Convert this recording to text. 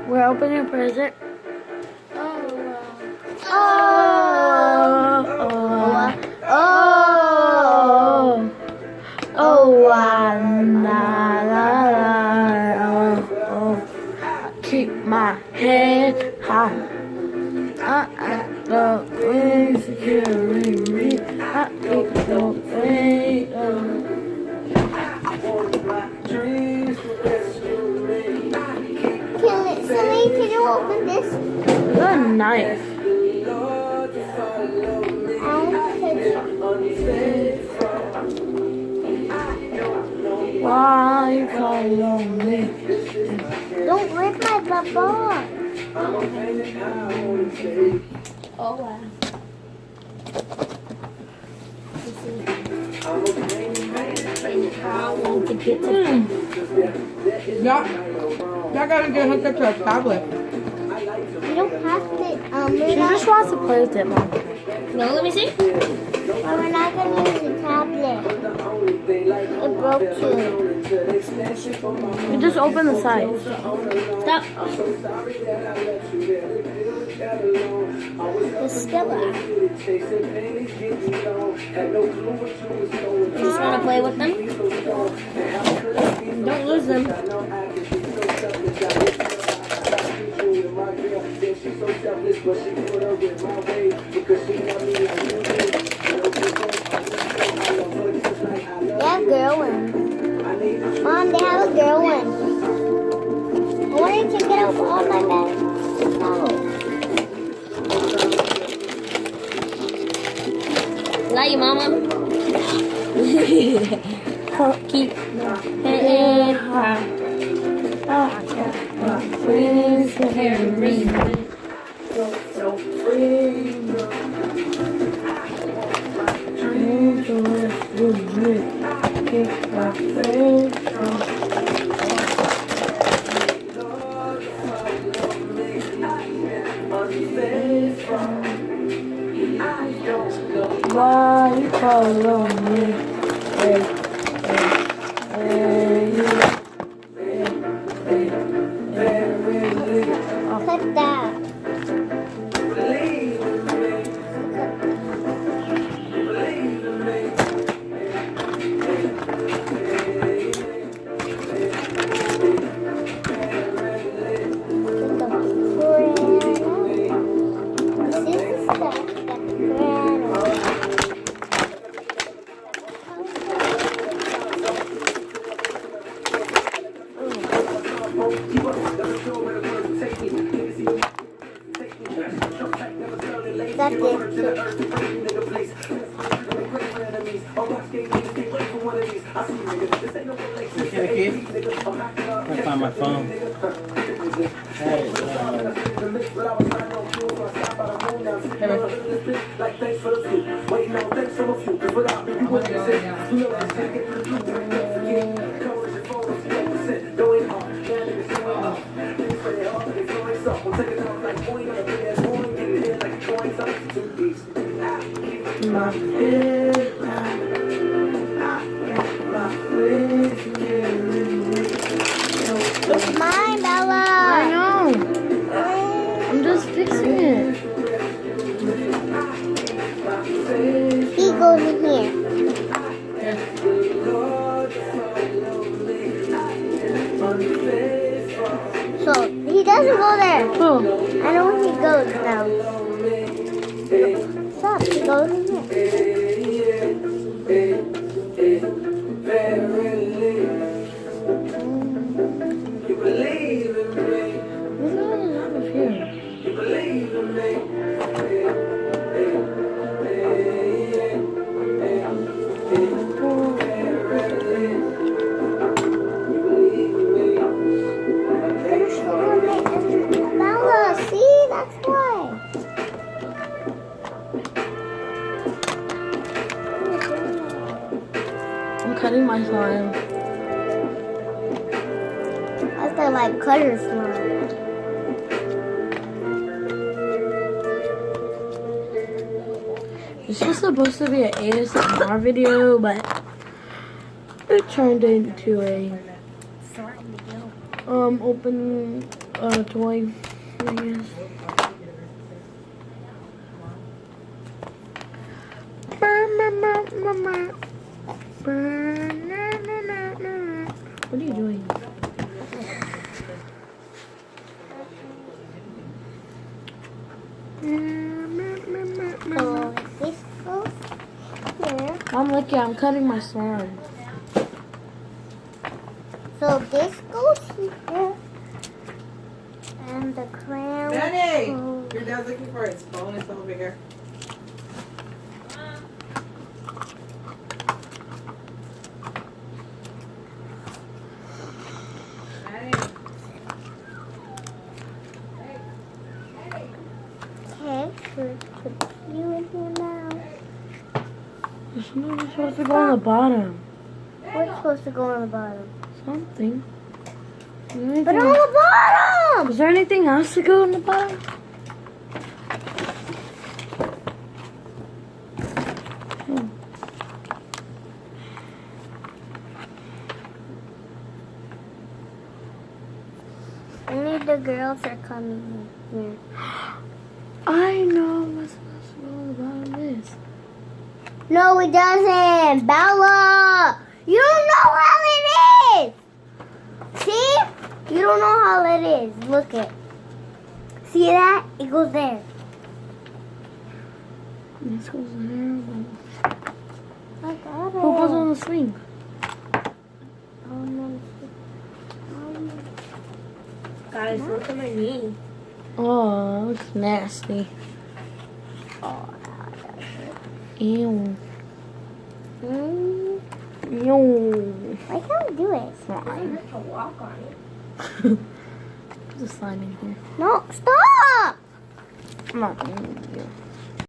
We're opening a present. Keep my head high. The wings carry me. I keep the weight of Can you open this? the knife. Why you call me? Don't rip my bubble. Oh wow. I want to get Y'all gotta get hooked up to a tablet. You don't have to. She just wants to play with it, Mom. No, let me see. But we're not gonna use the tablet. It broke too. You just open the sides. Stop. The Stella. You just want to play with them? Don't lose them. They have girl ones. Mom, they have a girl one. I wanted to get up all my bed. Love you, Mama. Keep head high. Please carry me. Keep my faith. Why you call me? Cut that. That's it. I find my phone. It's mine, Bella. I know. I'm just fixing it. He goes in here. So he doesn't go there. Oh, I know where he goes now. Stop. He goes in here. what's going on over here? Bella, see? That's why. I'm cutting my slime. That's the like cutter slime. This was supposed to be an ASMR video, but it turned into a open toy. I guess. What are you doing? So this goes here. I'm lucky. I'm cutting my slime. So this goes here. And the crown Benny! goes. Your dad's looking for his phone. It's over here. Benny. Okay, let's put you in here now. There's something supposed to go on the bottom. What's supposed to go on the bottom? Something. But on the bottom! Is there anything else to go on the bottom? Only the girls are coming in here. I know what's supposed to go on the bottom of this. No, it doesn't. Bella! You don't know how it is! See? You don't know how it is. Look it. See that? It goes there. This goes there. I got it. Who goes on the swing? Guys, look at my knee. Oh, that looks nasty. Ew. Ew. Why can't we do it? Slime. To walk on it. Put the slime in here. No, stop! I'm not in here.